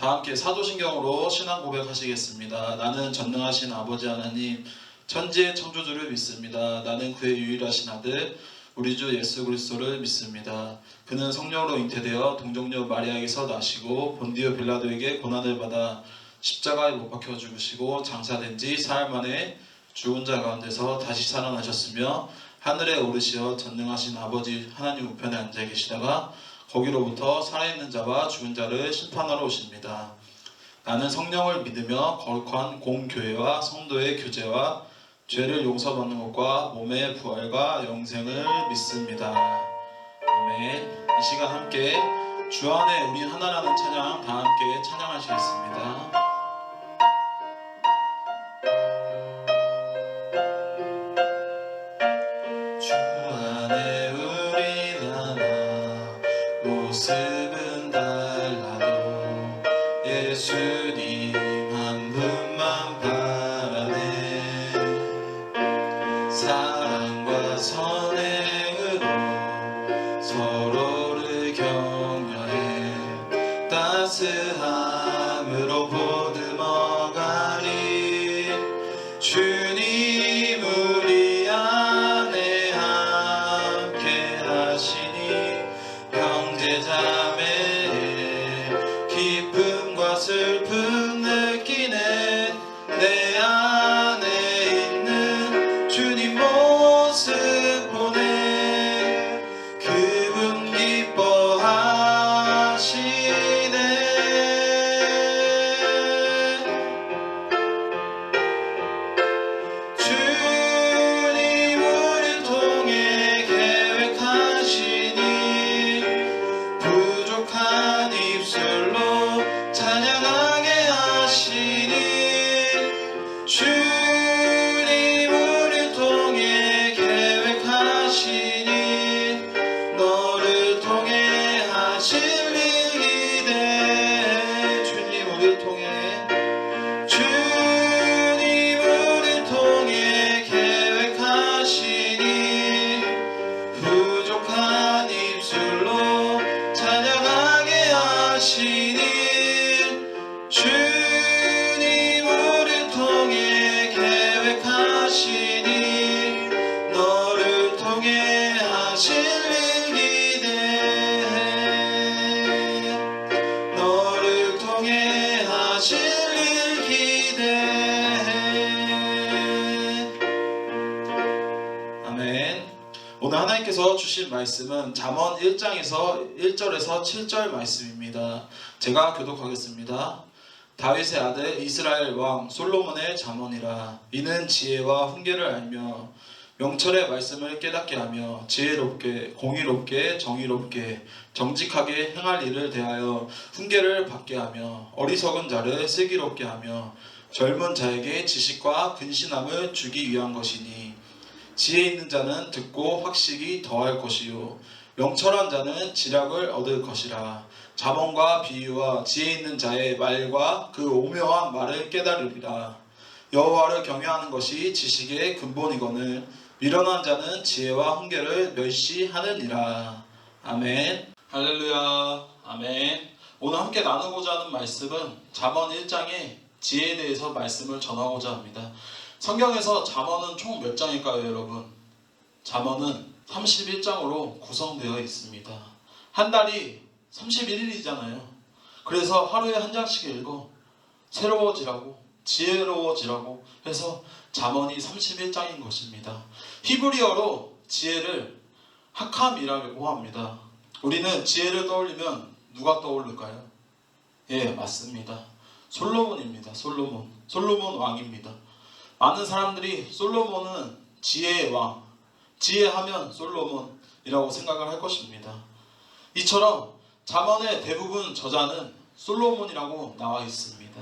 다 함께 사도신경으로 신앙 고백하시겠습니다. 나는 전능하신 아버지 하나님, 천지의 창조주를 믿습니다. 나는 그의 유일하신 아들, 우리 주 예수 그리스도를 믿습니다. 그는 성령으로 잉태되어 동정녀 마리아에게서 나시고 본디오 빌라도에게 고난을 받아 십자가에 못 박혀 죽으시고 장사된 지 사흘 만에 죽은 자 가운데서 다시 살아나셨으며 하늘에 오르시어 전능하신 아버지 하나님 우편에 앉아 계시다가 거기로부터 살아있는 자와 죽은 자를 심판하러 오십니다. 나는 성령을 믿으며 거룩한 공교회와 성도의 교제와 죄를 용서받는 것과 몸의 부활과 영생을 믿습니다. 아멘. 이 시간 함께 주 안에 우리 하나라는 찬양 다 함께 찬양하시겠습니다. 모습은 달라도 예수님 한 분만 바라네. 사랑과 선행으로 서로를 격려해 따스함으로 보듬어가리. 주님 우리 안에 함께 하시니 형제자매의 기쁨과 슬픔 느끼네. 내 안에 있는 주님 모습 보네. 그분 기뻐하시네. 주님 우리를 통해 계획하시니 부족한 입술로 찬양하게 하시니. 주님 우리를 통해 계획하시니 너를 통해 하실 일 기대해. 주님 우리를 통해 주님 우리를 통해 계획하시니 부족한 입술로 찬양하게 하시니. 주님 우리를 통해 계획하시니 너를 통해 하실 일 기대해. 너를 통해 하실 일 기대해. 아멘. 오늘 하나님께서 주신 말씀은 잠언 1장에서 1절에서 7절 말씀입니다. 제가 교독하겠습니다. 다윗의 아들 이스라엘 왕 솔로몬의 잠언이라. 이는 지혜와 훈계를 알며 명철의 말씀을 깨닫게 하며 지혜롭게 공의롭게 정의롭게 정직하게 행할 일을 대하여 훈계를 받게 하며 어리석은 자를 슬기롭게 하며 젊은 자에게 지식과 근신함을 주기 위한 것이니. 지혜 있는 자는 듣고 확식이 더할 것이요 명철한 자는 지략을 얻을 것이라. 잠언과 비유와 지혜 있는 자의 말과 그 오묘한 말을 깨달으리라. 여호와를 경외하는 것이 지식의 근본이거늘 미련한 자는 지혜와 훈계를 멸시하느니라. 아멘. 할렐루야. 아멘. 오늘 함께 나누고자 하는 말씀은 잠언 1장의 지혜에 대해서 말씀을 전하고자 합니다. 성경에서 잠언은 총 몇 장일까요, 여러분? 잠언은 31장으로 구성되어 있습니다. 한 달이 31일이잖아요. 그래서 하루에 한 장씩 읽어 새로워지라고, 지혜로워지라고 해서 잠언이 31장인 것입니다. 히브리어로 지혜를 하캄이라고 합니다. 우리는 지혜를 떠올리면 누가 떠오를까요? 예, 맞습니다. 솔로몬입니다. 솔로몬 왕입니다. 많은 사람들이 솔로몬은 지혜의 왕, 지혜하면 솔로몬이라고 생각을 할 것입니다. 이처럼 잠언의 대부분 저자는 솔로몬이라고 나와 있습니다.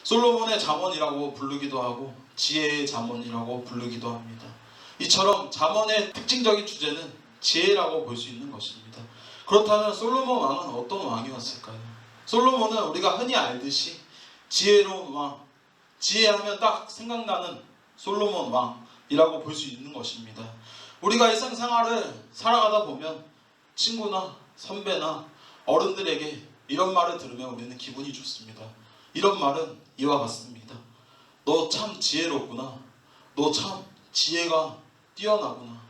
솔로몬의 잠언이라고 부르기도 하고 지혜의 잠언이라고 부르기도 합니다. 이처럼 잠언의 특징적인 주제는 지혜라고 볼 수 있는 것입니다. 그렇다면 솔로몬 왕은 어떤 왕이었을까요? 솔로몬은 우리가 흔히 알듯이 지혜로운 왕, 지혜하면 딱 생각나는 솔로몬 왕이라고 볼 수 있는 것입니다. 우리가 일상생활을 살아가다 보면 친구나 선배나 어른들에게 이런 말을 들으면 우리는 기분이 좋습니다. 이런 말은 이와 같습니다. 너 참 지혜롭구나. 너 참 지혜가 뛰어나구나.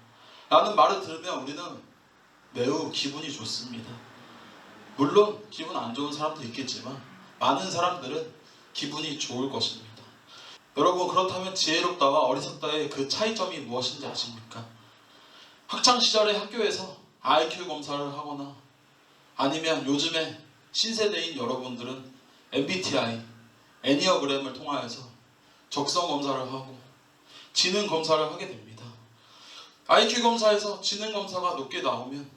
라는 말을 들으면 우리는 매우 기분이 좋습니다. 물론 기분 안 좋은 사람도 있겠지만 많은 사람들은 기분이 좋을 것입니다. 여러분, 그렇다면 지혜롭다와 어리석다의 그 차이점이 무엇인지 아십니까? 학창시절에 학교에서 IQ 검사를 하거나 아니면 요즘에 신세대인 여러분들은 MBTI, 애니어그램을 통하여서 적성 검사를 하고 지능 검사를 하게 됩니다. IQ 검사에서 지능 검사가 높게 나오면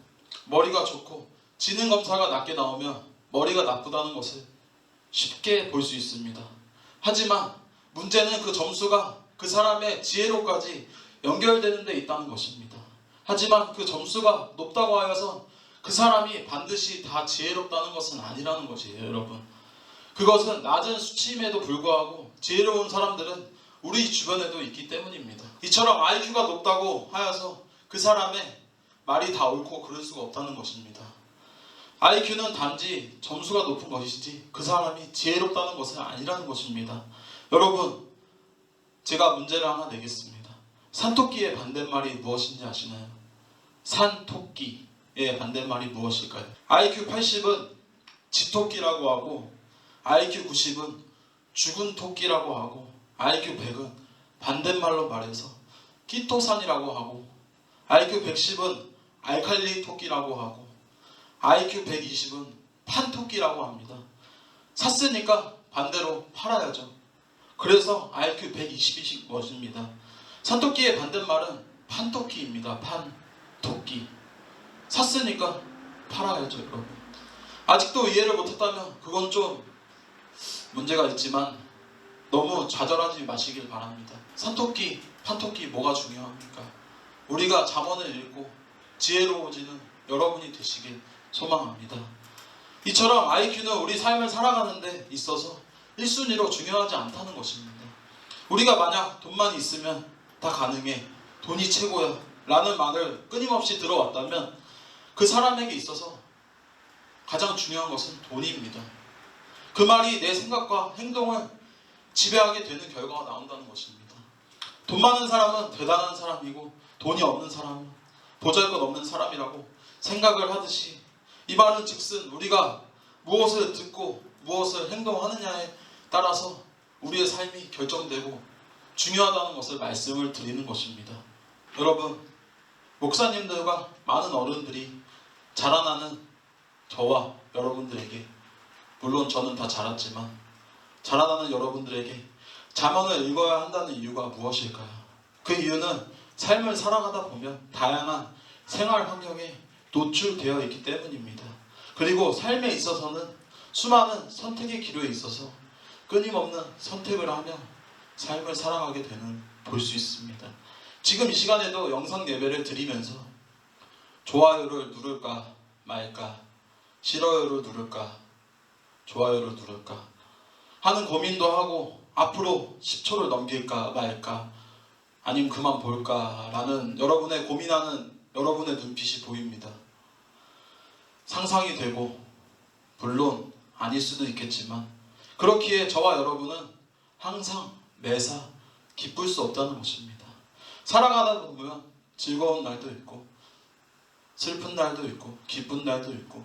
머리가 좋고 지능 검사가 낮게 나오면 머리가 나쁘다는 것을 쉽게 볼 수 있습니다. 하지만 문제는 그 점수가 그 사람의 지혜로까지 연결되는 데 있다는 것입니다. 하지만 그 점수가 높다고 하여서 그 사람이 반드시 다 지혜롭다는 것은 아니라는 것이에요, 여러분. 그것은 낮은 수치임에도 불구하고 지혜로운 사람들은 우리 주변에도 있기 때문입니다. 이처럼 IQ가 높다고 하여서 그 사람의 말이 다 옳고 그럴 수가 없다는 것입니다. IQ는 단지 점수가 높은 것이지 그 사람이 지혜롭다는 것은 아니라는 것입니다. 여러분, 제가 문제를 하나 내겠습니다. 산토끼의 반대말이 무엇인지 아시나요? 산토끼의 반대말이 무엇일까요? IQ 80은 지토끼라고 하고 IQ 90은 죽은 토끼라고 하고 IQ 100은 반대말로 말해서 끼토산이라고 하고 IQ 110은 알칼리 토끼라고 하고 IQ 120은 판토끼라고 합니다. 샀으니까 반대로 팔아야죠. 그래서 IQ 120이 것입니다. 산토끼의 반대말은 판토끼입니다. 판토끼. 샀으니까 팔아야죠, 여러분. 아직도 이해를 못했다면 그건 좀 문제가 있지만 너무 좌절하지 마시길 바랍니다. 산토끼, 판토끼 뭐가 중요합니까? 우리가 잠언을 읽고 지혜로워지는 여러분이 되시길 소망합니다. 이처럼 IQ는 우리 삶을 살아가는 데 있어서 1순위로 중요하지 않다는 것입니다. 우리가 만약 돈만 있으면 다 가능해, 돈이 최고야 라는 말을 끊임없이 들어왔다면 그 사람에게 있어서 가장 중요한 것은 돈입니다. 그 말이 내 생각과 행동을 지배하게 되는 결과가 나온다는 것입니다. 돈 많은 사람은 대단한 사람이고 돈이 없는 사람은 보잘것없는 사람이라고 생각을 하듯이 이 말은 즉슨 우리가 무엇을 듣고 무엇을 행동하느냐에 따라서 우리의 삶이 결정되고 중요하다는 것을 말씀을 드리는 것입니다. 여러분, 목사님들과 많은 어른들이 자라나는 저와 여러분들에게, 물론 저는 다 자랐지만 자라나는 여러분들에게 잠언을 읽어야 한다는 이유가 무엇일까요? 그 이유는 삶을 살아가다 보면 다양한 생활 환경에 노출되어 있기 때문입니다. 그리고 삶에 있어서는 수많은 선택의 기로에 있어서 끊임없는 선택을 하며 삶을 살아가게 되는 볼 수 있습니다. 지금 이 시간에도 영상 예배를 드리면서 좋아요를 누를까 말까, 싫어요를 누를까 좋아요를 누를까 하는 고민도 하고 앞으로 10초를 넘길까 말까 아니면 그만 볼까 라는 여러분의 고민하는 여러분의 눈빛이 보입니다. 상상이 되고 물론 아닐 수도 있겠지만 그렇기에 저와 여러분은 항상 매사 기쁠 수 없다는 것입니다. 살아가다 보면 즐거운 날도 있고 슬픈 날도 있고 기쁜 날도 있고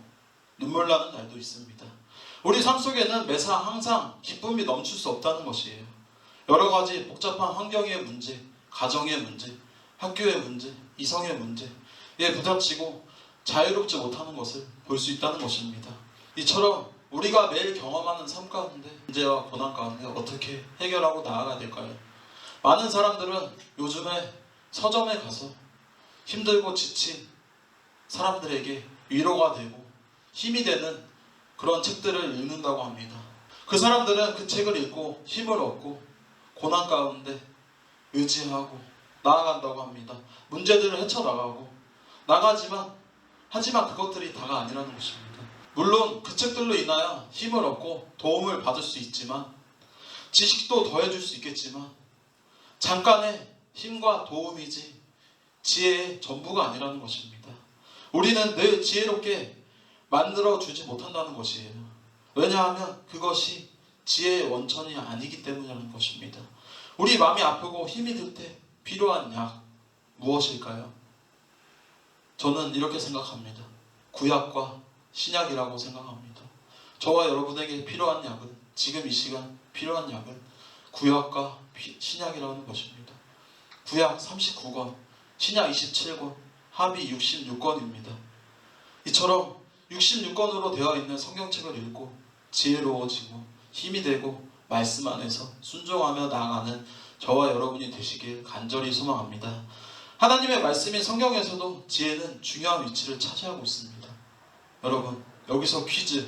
눈물 나는 날도 있습니다. 우리 삶 속에는 매사 항상 기쁨이 넘칠 수 없다는 것이에요. 여러 가지 복잡한 환경의 문제, 가정의 문제, 학교의 문제, 이성의 문제에 부닥치고 자유롭지 못하는 것을 볼 수 있다는 것입니다. 이처럼 우리가 매일 경험하는 삶 가운데 문제와 고난 가운데 어떻게 해결하고 나아가야 될까요? 많은 사람들은 요즘에 서점에 가서 힘들고 지친 사람들에게 위로가 되고 힘이 되는 그런 책들을 읽는다고 합니다. 그 사람들은 그 책을 읽고 힘을 얻고 고난 가운데 의지하고 나아간다고 합니다. 문제들을 헤쳐나가고 하지만 그것들이 다가 아니라는 것입니다. 물론 그 책들로 인하여 힘을 얻고 도움을 받을 수 있지만 지식도 더해줄 수 있겠지만 잠깐의 힘과 도움이지 지혜의 전부가 아니라는 것입니다. 우리는 늘 지혜롭게 만들어 주지 못한다는 것이에요. 왜냐하면 그것이 지혜의 원천이 아니기 때문이라는 것입니다. 우리 마음이 아프고 힘이 들 때 필요한 약 무엇일까요? 저는 이렇게 생각합니다. 구약과 신약이라고 생각합니다. 저와 여러분에게 필요한 약은, 지금 이 시간 필요한 약은 구약과 신약이라는 것입니다. 구약 39권, 신약 27권, 합이 66권입니다. 이처럼 66권으로 되어 있는 성경책을 읽고 지혜로워지고 힘이 되고 말씀 안에서 순종하며 나아가는 저와 여러분이 되시길 간절히 소망합니다. 하나님의 말씀인 성경에서도 지혜는 중요한 위치를 차지하고 있습니다. 여러분, 여기서 퀴즈.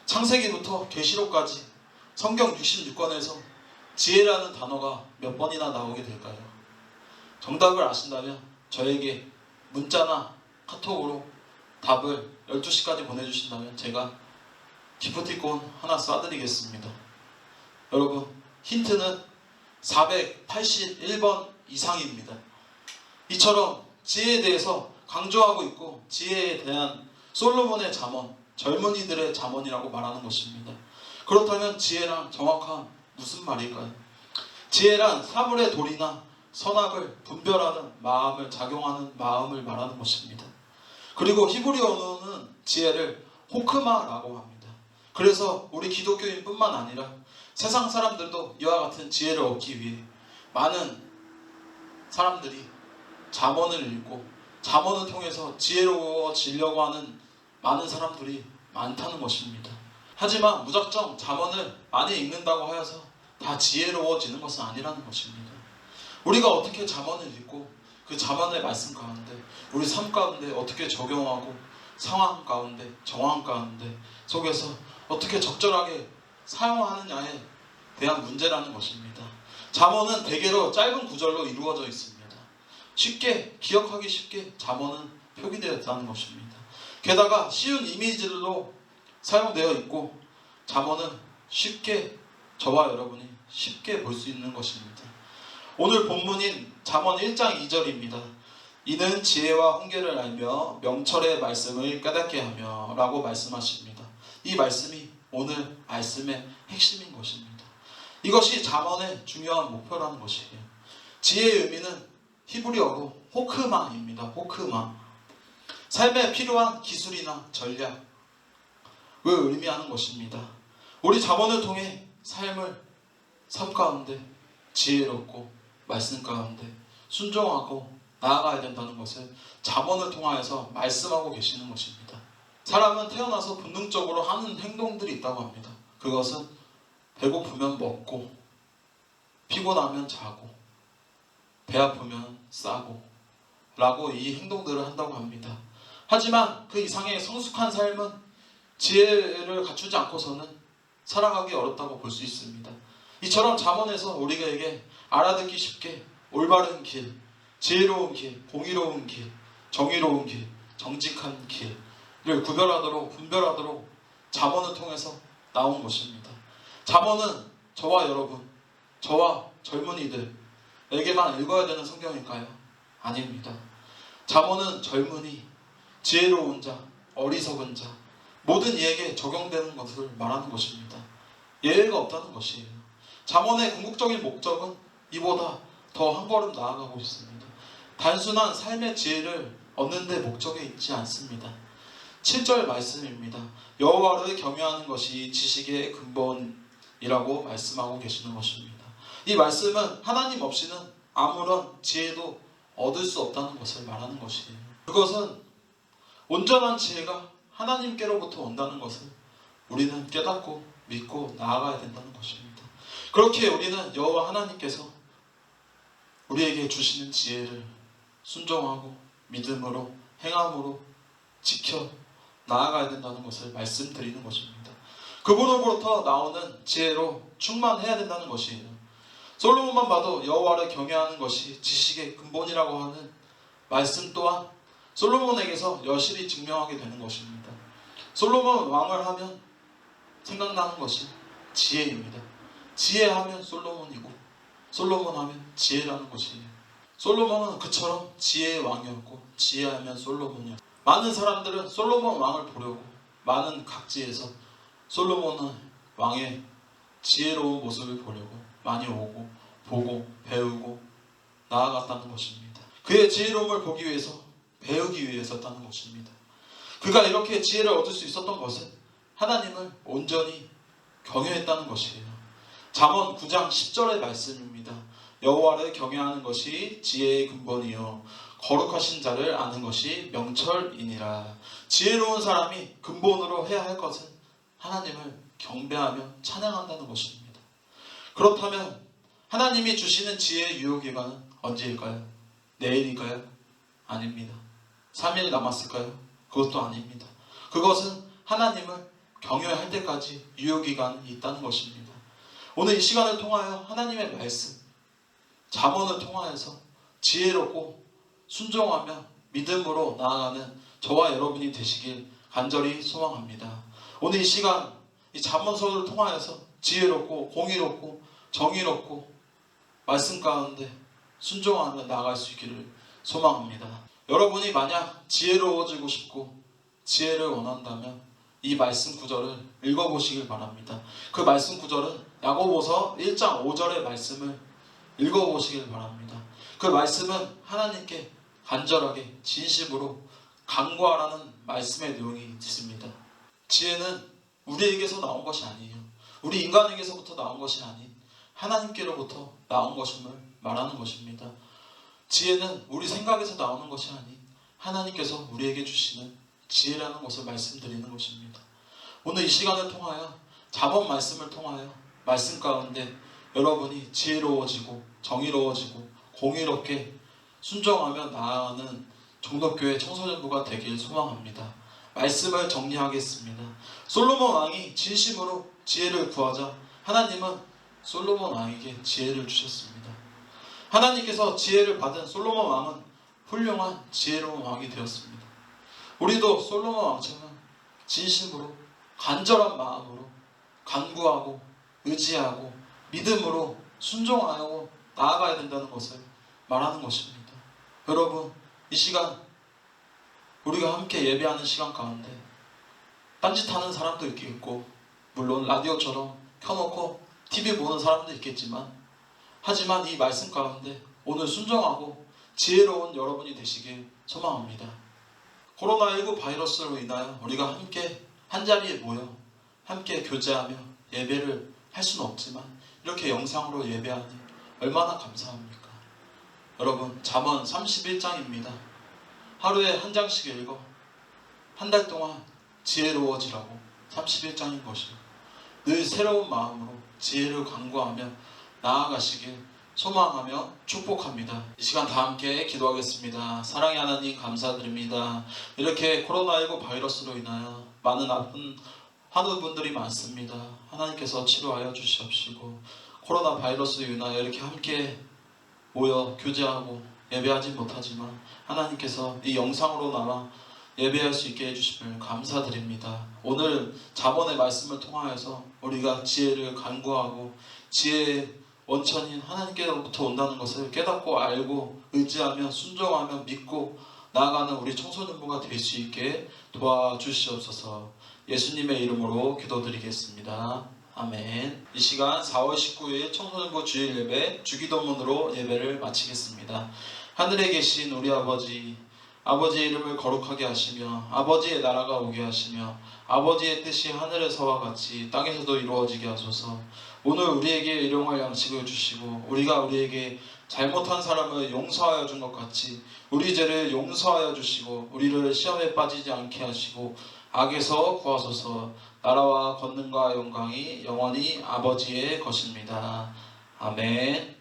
창세기부터 계시록까지 성경 66권에서 지혜라는 단어가 몇 번이나 나오게 될까요? 정답을 아신다면 저에게 문자나 카톡으로 답을 12시까지 보내주신다면 제가 기프티콘 하나 쏴드리겠습니다. 여러분, 힌트는 481번 이상입니다. 이처럼 지혜에 대해서 강조하고 있고 지혜에 대한 솔로몬의 잠언, 젊은이들의 잠언이라고 말하는 것입니다. 그렇다면 지혜란 정확한 무슨 말일까요? 지혜란 사물의 도리나 선악을 분별하는 마음을 작용하는 마음을 말하는 것입니다. 그리고 히브리어로는 지혜를 호크마라고 합니다. 그래서 우리 기독교인뿐만 아니라 세상 사람들도 이와 같은 지혜를 얻기 위해 많은 사람들이 잠언을 읽고 잠언을 통해서 지혜로워지려고 하는 많은 사람들이 많다는 것입니다. 하지만 무작정 잠언을 많이 읽는다고 하여서 다 지혜로워지는 것은 아니라는 것입니다. 우리가 어떻게 잠언을 읽고 그 잠언의 말씀 가운데 우리 삶 가운데 어떻게 적용하고 상황 가운데 정황 가운데 속에서 어떻게 적절하게 사용하느냐에 대한 문제라는 것입니다. 잠언은 대개로 짧은 구절로 이루어져 있습니다. 쉽게 기억하기 쉽게 잠언은 표기되었다는 것입니다. 게다가 쉬운 이미지들로 사용되어 있고 잠언은 쉽게 저와 여러분이 쉽게 볼 수 있는 것입니다. 오늘 본문인 잠언 1장 2절입니다. 이는 지혜와 훈계를 알며 명철의 말씀을 깨닫게 하며 라고 말씀하십니다. 이 말씀이 오늘 말씀의 핵심인 것입니다. 이것이 잠언의 중요한 목표라는 것이에요. 지혜의 의미는 히브리어로 호크마입니다. 호크마. 삶에 필요한 기술이나 전략을 의미하는 것입니다. 우리 잠언을 통해 삶 가운데 지혜롭고 말씀 가운데 순종하고 나아가야 된다는 것을 잠언을 통하여서 말씀하고 계시는 것입니다. 사람은 태어나서 본능적으로 하는 행동들이 있다고 합니다. 그것은 배고프면 먹고, 피곤하면 자고, 배 아프면 싸고 라고 이 행동들을 한다고 합니다. 하지만 그 이상의 성숙한 삶은 지혜를 갖추지 않고서는 살아가기 어렵다고 볼 수 있습니다. 이처럼 잠언에서 우리에게 알아듣기 쉽게 올바른 길, 지혜로운 길, 공의로운 길, 정의로운 길, 정직한 길을 구별하도록 분별하도록 잠언을 통해서 나온 것입니다. 잠언은 저와 여러분, 저와 젊은이들에게만 읽어야 되는 성경일까요? 아닙니다. 잠언은 젊은이, 지혜로운 자, 어리석은 자 모든 이에게 적용되는 것을 말하는 것입니다. 예외가 없다는 것이에요. 잠언의 궁극적인 목적은 이보다 더 한 걸음 나아가고 있습니다. 단순한 삶의 지혜를 얻는 데 목적이 있지 않습니다. 7절 말씀입니다. 여호와를 경외하는 것이 지식의 근본이라고 말씀하고 계시는 것입니다. 이 말씀은 하나님 없이는 아무런 지혜도 얻을 수 없다는 것을 말하는 것이에요. 그것은 온전한 지혜가 하나님께로부터 온다는 것을 우리는 깨닫고 믿고 나아가야 된다는 것입니다. 그렇게 우리는 여호와 하나님께서 우리에게 주시는 지혜를 순종하고 믿음으로 행함으로 지켜 나아가야 된다는 것을 말씀드리는 것입니다. 그분으로부터 나오는 지혜로 충만해야 된다는 것이에요. 솔로몬만 봐도 여호와를 경외하는 것이 지식의 근본이라고 하는 말씀 또한 솔로몬에게서 여실히 증명하게 되는 것입니다. 솔로몬 왕을 하면 생각나는 것이 지혜입니다. 지혜하면 솔로몬이고 솔로몬 하면 지혜라는 것이에요. 솔로몬은 그처럼 지혜의 왕이었고 지혜하면 솔로몬이었고 많은 사람들은 솔로몬 왕을 보려고 많은 각지에서 솔로몬은 왕의 지혜로운 모습을 보려고 많이 오고 보고 배우고 나아갔다는 것입니다. 그의 지혜로움을 보기 위해서, 배우기 위해서였다는 것입니다. 그가 이렇게 지혜를 얻을 수 있었던 것은 하나님을 온전히 경외했다는 것이에요. 잠언 9장 10절의 말씀입니다. 여호와를 경외하는 것이 지혜의 근본이요 거룩하신 자를 아는 것이 명철이니라. 지혜로운 사람이 근본으로 해야 할 것은 하나님을 경배하며 찬양한다는 것입니다. 그렇다면 하나님이 주시는 지혜의 유효기간은 언제일까요? 내일일까요? 아닙니다. 3일 남았을까요? 그것도 아닙니다. 그것은 하나님을 경외할 때까지 유효기간이 있다는 것입니다. 오늘 이 시간을 통하여 하나님의 말씀, 잠언을 통하여서 지혜롭고 순종하며 믿음으로 나아가는 저와 여러분이 되시길 간절히 소망합니다. 오늘 이 시간 이 잠언서를 통하여서 지혜롭고 공의롭고 정의롭고 말씀 가운데 순종하며 나아갈 수 있기를 소망합니다. 여러분이 만약 지혜로워지고 싶고 지혜를 원한다면 이 말씀 구절을 읽어보시길 바랍니다. 그 말씀 구절은 야고보서 1장 5절의 말씀을 읽어보시길 바랍니다. 그 말씀은 하나님께 간절하게 진심으로 간구하라는 말씀의 내용이 있습니다. 지혜는 우리에게서 나온 것이 아니에요. 우리 인간에게서부터 나온 것이 아닌 하나님께로부터 나온 것임을 말하는 것입니다. 지혜는 우리 생각에서 나오는 것이 아닌 하나님께서 우리에게 주시는 지혜라는 것을 말씀드리는 것입니다. 오늘 이 시간을 통하여 잠언 말씀을 통하여 말씀 가운데 여러분이 지혜로워지고 정의로워지고 공의롭게 순종하며 나아가는 종덕교회 청소년부가 되길 소망합니다. 말씀을 정리하겠습니다. 솔로몬 왕이 진심으로 지혜를 구하자 하나님은 솔로몬 왕에게 지혜를 주셨습니다. 하나님께서 지혜를 받은 솔로몬 왕은 훌륭한 지혜로운 왕이 되었습니다. 우리도 솔로몬 왕처럼 진심으로 간절한 마음으로 간구하고 의지하고 믿음으로 순종하고 나아가야 된다는 것을 말하는 것입니다. 여러분, 이 시간 우리가 함께 예배하는 시간 가운데 딴짓하는 사람도 있겠고 물론 라디오처럼 켜놓고 TV 보는 사람도 있겠지만 하지만 이 말씀 가운데 오늘 순종하고 지혜로운 여러분이 되시길 소망합니다. 코로나19 바이러스로 인하여 우리가 함께 한자리에 모여 함께 교제하며 예배를 할 수는 없지만 이렇게 영상으로 예배하니 얼마나 감사합니까? 여러분, 잠언 31장입니다. 하루에 한 장씩 읽어 한 달 동안 지혜로워지라고 31장인 것이요. 늘 새로운 마음으로 지혜를 간구하며 나아가시길 소망하며 축복합니다. 이 시간 다 함께 기도하겠습니다. 사랑의 하나님 감사드립니다. 이렇게 코로나19 바이러스로 인하여 많은 아픈 환우분들이 많습니다. 하나님께서 치료하여 주시옵시고 코로나 바이러스로 인하여 이렇게 함께 모여 교제하고 예배하지 못하지만 하나님께서 이 영상으로 나와 예배할 수 있게 해주심을 감사드립니다. 오늘 잠언의 말씀을 통하여서 우리가 지혜를 간구하고 지혜의 원천인 하나님께로부터 온다는 것을 깨닫고 알고 의지하며 순종하며 믿고 나아가는 우리 청소년부가 될 수 있게 도와주시옵소서. 예수님의 이름으로 기도드리겠습니다. 아멘. 이 시간 4월 19일 청소년부 주일 예배 주기도문으로 예배를 마치겠습니다. 하늘에 계신 우리 아버지, 아버지의 이름을 거룩하게 하시며 아버지의 나라가 오게 하시며 아버지의 뜻이 하늘에서와 같이 땅에서도 이루어지게 하소서. 오늘 우리에게 일용할 양식을 주시고 우리가 우리에게 잘못한 사람을 용서하여 준 것 같이 우리 죄를 용서하여 주시고 우리를 시험에 빠지지 않게 하시고 악에서 구하소서. 나라와 권능과 영광이 영원히 아버지의 것입니다. 아멘.